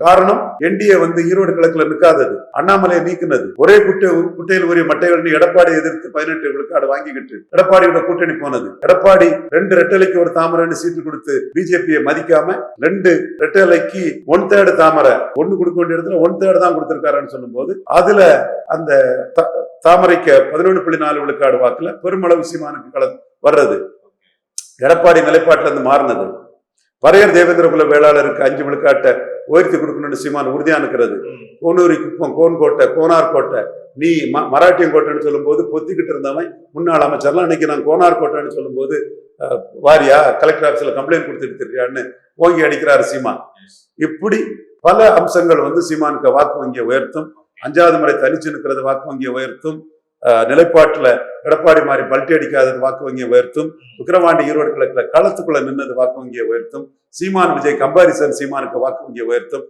காரணம் என்டிஏ ஈரோடு கிழக்குல நிற்காதது, அண்ணாமலையை நீக்கினது, ஒரே குட்டையில் உரிய மட்டைகள் எடப்பாடி எதிர்த்து 18 விழுக்காடு வாங்கிக்கிட்டு எடப்பாடியோட கூட்டணி போனது. எடப்பாடி 2 ரெட்டலைக்கு ஒரு தாமரைன்னு சீட்டு கொடுத்து பிஜேபியை மதிக்காம 2 ரெட்டலைக்கு 1/3 தாமரை, 1 கொடுக்க வேண்டிய இடத்துல 1/3 தான் கொடுத்திருக்காருன்னு சொல்லும் போது அதுல அந்த தாமரைக்கு 11.4 விழுக்காடு வாக்குல பெருமளவு சீமானுக்கு வர்றது. எடப்பாடி நிலைப்பாட்டுல இருந்து மாறினது. பரையர் தேவேந்திர குல வேளாளருக்கு 5 விழுக்காட்டை உயர்த்தி கொடுக்கணும்னு சீமான் உறுதியா இருக்கிறது. கோனூரி குப்பம், கோன்கோட்டை, கோனார் கோட்டை, நீ மராட்டியம் கோட்டைன்னு சொல்லும் போது பொத்திக்கிட்டு இருந்தவன் முன்னாள் அமைச்சர்லாம் இன்னைக்கு நான் கோனார் கோட்டைன்னு சொல்லும் போது வாரியா கலெக்டர் ஆபீஸ்ல கம்ப்ளைண்ட் கொடுத்துட்டு இருக்கியான்னு ஓங்கி அடிக்கிறாரு சீமான். இப்படி பல அம்சங்கள் சீமானுக்கு வாக்கு வங்கியை உயர்த்தும். 5வது முறை தனிச்சு நிற்கிறது வாக்கு வங்கியை உயர்த்தும். நிலைப்பாட்டுல எடப்பாடி மாதிரி பல்ட்டி அடிக்காதது வாக்கு வங்கியை உயர்த்தும். விக்கிரவாண்டி ஈரோடு கிழக்குல களத்துக்குள்ள நின்னது வாக்கு வங்கியை உயர்த்தும். சீமான் விஜய் கம்பாரிசன் சீமானுக்கு வாக்கு வங்கியை உயர்த்தும்.